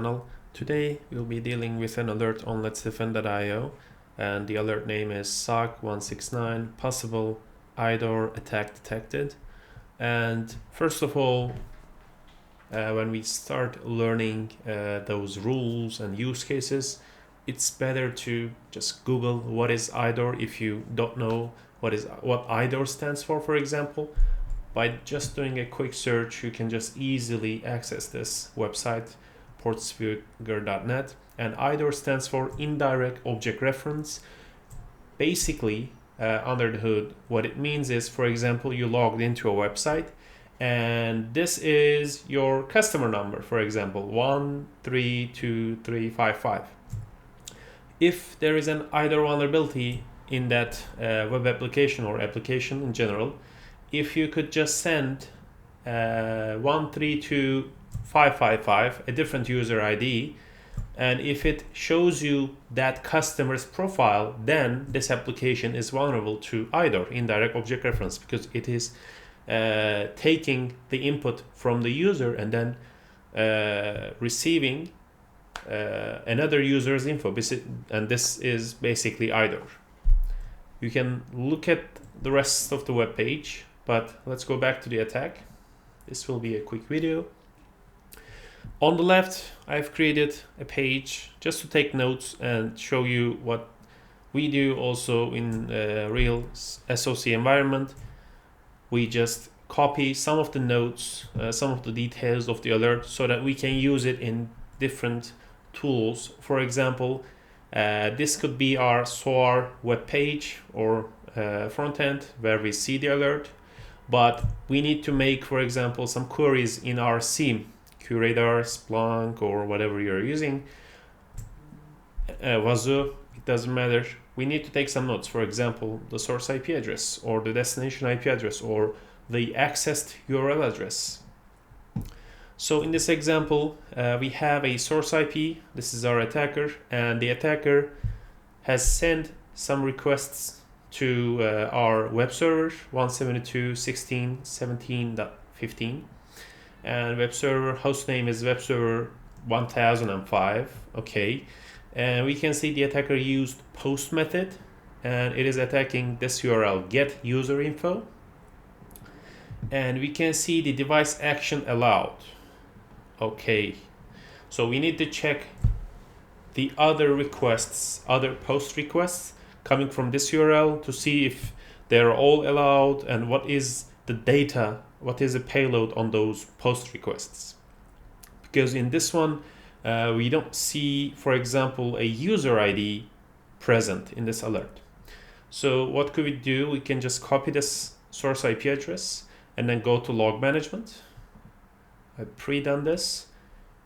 channel. Today we'll be dealing with an alert on LetsDefend.io, and the alert name is SOC169 possible IDOR attack detected. And first of all, when we start learning those rules and use cases, it's better to just Google what is IDOR if you don't know what IDOR stands for example. By just doing a quick search, you can just easily access this website, portspeaker.net, and IDOR stands for Indirect Object Reference. Basically, under the hood, what it means is, for example, you logged into a website, and this is your customer number, for example, 1323355. If there is an IDOR vulnerability in that web application or application in general, if you could just send 132555, a different user ID, and if it shows you that customer's profile, then this application is vulnerable to IDOR, Indirect Object Reference, because it is taking the input from the user and then receiving another user's info, and this is basically IDOR. You can look at the rest of the web page, but let's go back to the attack. This will be a quick video. On the left, I've created a page just to take notes and show you what we do also in a real SOC environment. We just copy some of the notes, some of the details of the alert so that we can use it in different tools. For example, this could be our SOAR web page or front end where we see the alert. But we need to make, for example, some queries in our SIEM, QRadar, Splunk, or whatever you're using, Wazoo, it doesn't matter. We need to take some notes, for example, the source IP address, or the destination IP address, or the accessed URL address. So in this example, we have a source IP. This is our attacker, and the attacker has sent some requests to our web server 172.16.17.15, and web server host name is web server 1005. Okay, and we can see the attacker used post method, and it is attacking this URL, get user info, and we can see the device action allowed. Okay, so we need to check the other requests, other post requests coming from this URL to see if they're all allowed and what is the data, what is the payload on those post requests. Because in this one, we don't see, for example, a user ID present in this alert. So what could we do? We can just copy this source IP address and then go to log management. I've pre-done this.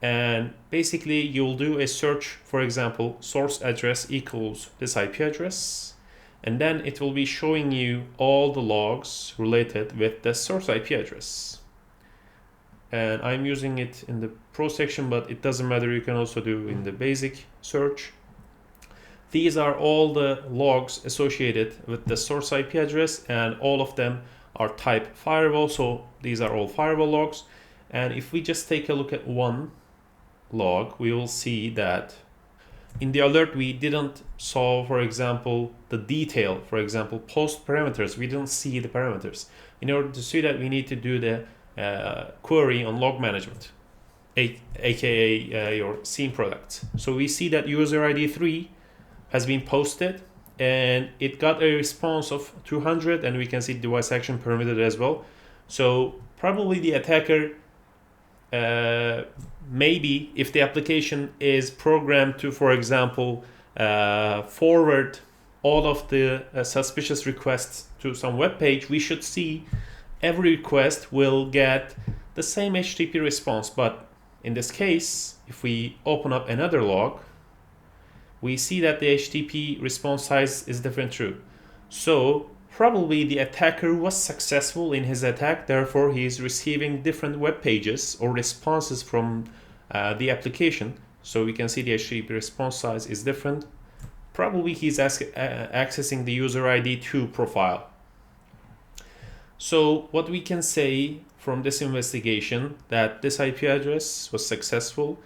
And basically you'll do a search, for example, source address equals this IP address, and then it will be showing you all the logs related with the source IP address. And I'm using it in the pro section, but it doesn't matter, you can also do in the basic search. These are all the logs associated with the source IP address, and all of them are type firewall, so these are all firewall logs. And if we just take a look at one log, we will see that in the alert we didn't saw, for example, the detail, for example, post parameters. We didn't see the parameters. In order to see that, we need to do the query on log management, aka your SIEM product. So we see that user ID 3 has been posted and it got a response of 200, and we can see device action permitted as well. So probably the attacker, maybe if the application is programmed to, for example, forward all of the suspicious requests to some web page, we should see every request will get the same HTTP response. But in this case, if we open up another log, we see that the HTTP response size is different too. So probably the attacker was successful in his attack, therefore he is receiving different web pages or responses from the application. So we can see the HTTP response size is different. Probably he's accessing the user ID 2 profile. So what we can say from this investigation, that this IP address was successful,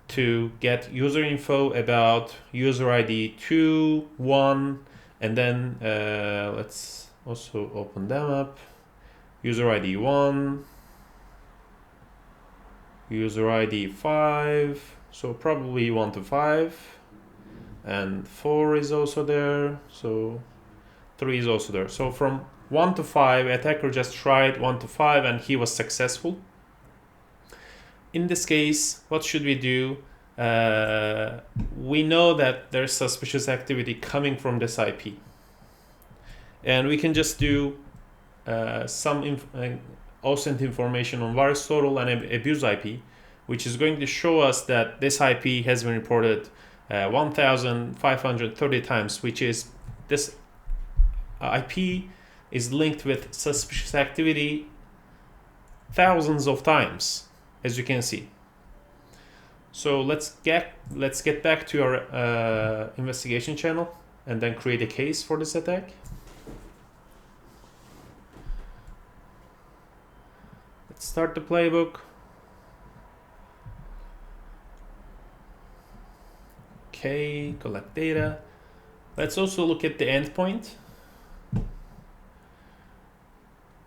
to get user info about user ID 2, 1, and then let's also open them up. User ID 1, user ID 5, so probably 1 to 5, and 4 is also there, so 3 is also there. So from 1 to 5, attacker just tried 1 to 5 and he was successful. In this case, what should we do? We know that there's suspicious activity coming from this IP, and we can just do some OSINT information on virus total and abuse IP, which is going to show us that this IP has been reported 1,530 times, which is this IP is linked with suspicious activity thousands of times, as you can see. So let's get back to our investigation channel and then create a case for this attack. Let's start the playbook. Okay, collect data. Let's also look at the endpoint.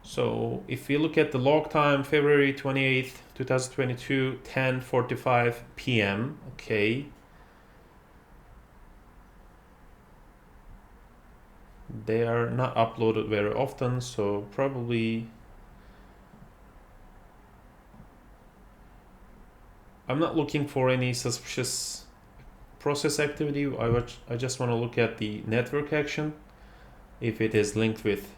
So if we look at the log time, February 28th, 2022, 10:45 p.m. Okay. They are not uploaded very often, so probably I'm not looking for any suspicious process activity. I just want to look at the network action, if it is linked with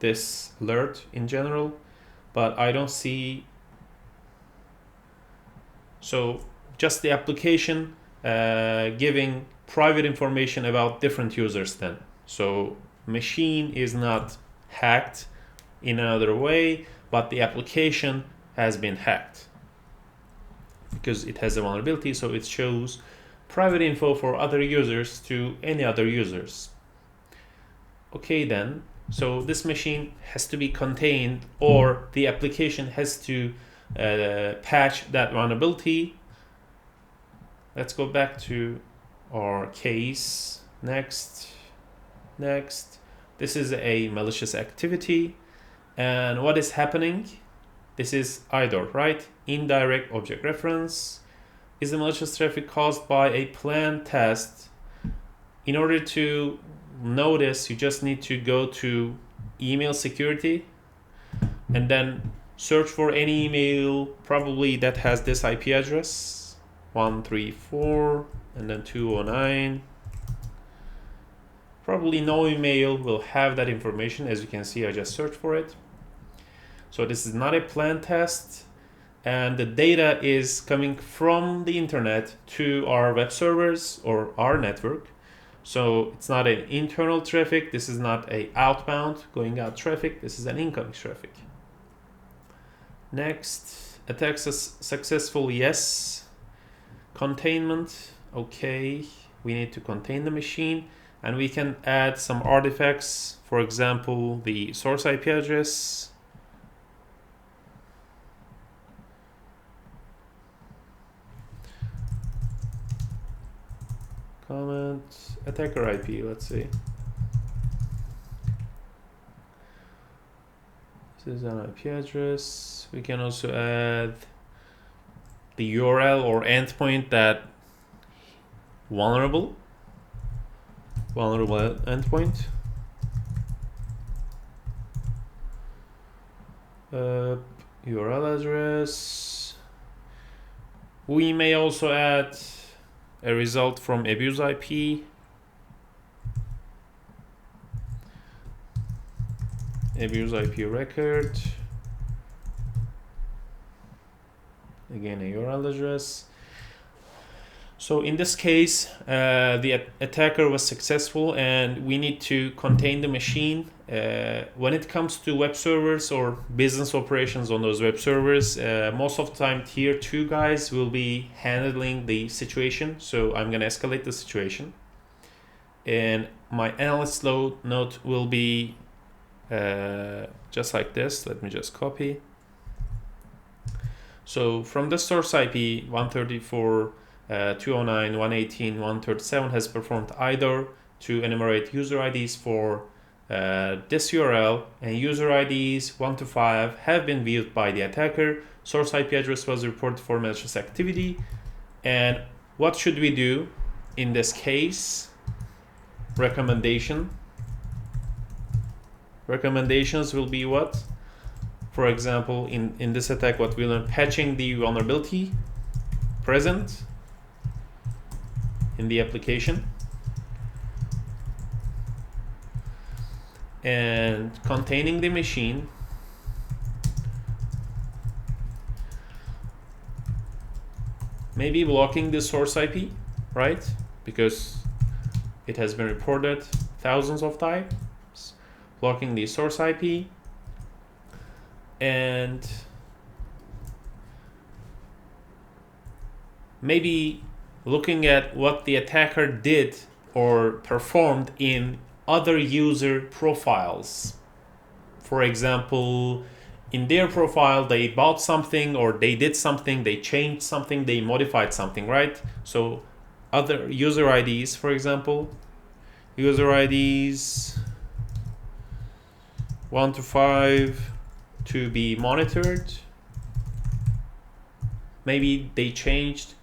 this alert in general, but I don't see. So just the application giving private information about different users then. So machine is not hacked in another way, but the application has been hacked because it has a vulnerability, so it shows private info for other users to any other users. Okay then, so this machine has to be contained, or the application has to patch that vulnerability. Let's go back to our case. Next. This is a malicious activity, and what is happening? This is IDOR, right? Indirect object reference. Is the malicious traffic caused by a planned test? In order to know this, you just need to go to email security and then search for any email probably that has this IP address 134 and then 209. Probably no email will have that information. As you can see, I just searched for it. So this is not a planned test, and the data is coming from the internet to our web servers or our network. So it's not an internal traffic. This is not a outbound going out traffic. This is an incoming traffic. Next, attack successful, yes. Containment, okay. We need to contain the machine, and we can add some artifacts. For example, the source IP address. Comment, attacker IP, let's see. This is an IP address. We can also add the URL or endpoint that vulnerable endpoint. URL address. We may also add a result from abuse IP. Abuse IP record. Again, a URL address. So in this case, the attacker was successful, and we need to contain the machine. When it comes to web servers or business operations on those web servers, most of the time tier 2 guys will be handling the situation. So I'm going to escalate the situation. And my analyst note will be just like this. Let me just copy. So from the source IP 134.209.118.137 has performed IDOR to enumerate user IDs for this URL, and user IDs 1 to 5 have been viewed by the attacker. Source IP address was reported for malicious activity. And what should we do in this case? Recommendations will be what? For example, in this attack, what we learned, patching the vulnerability present in the application, and containing the machine, maybe blocking the source IP, right? Because it has been reported thousands of times, blocking the source IP, and maybe looking at what the attacker did or performed in other user profiles. For example, in their profile, they bought something, or they did something, they changed something, they modified something, right? So other user IDs, for example, user IDs 1 to 5 to be monitored. Maybe they changed,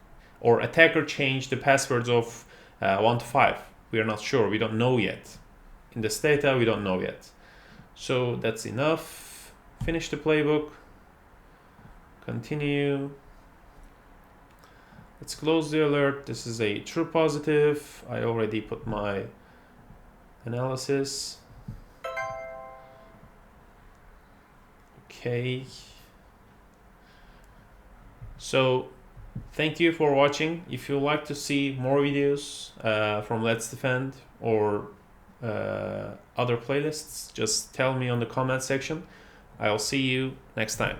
or attacker changed the passwords of 1 to 5. We are not sure, we don't know yet. In this data, we don't know yet. So that's enough. Finish the playbook. Continue. Let's close the alert. This is a true positive. I already put my analysis. Okay. So thank you for watching. If you like to see more videos from Let's Defend or other playlists, just tell me on the comment section. I'll see you next time.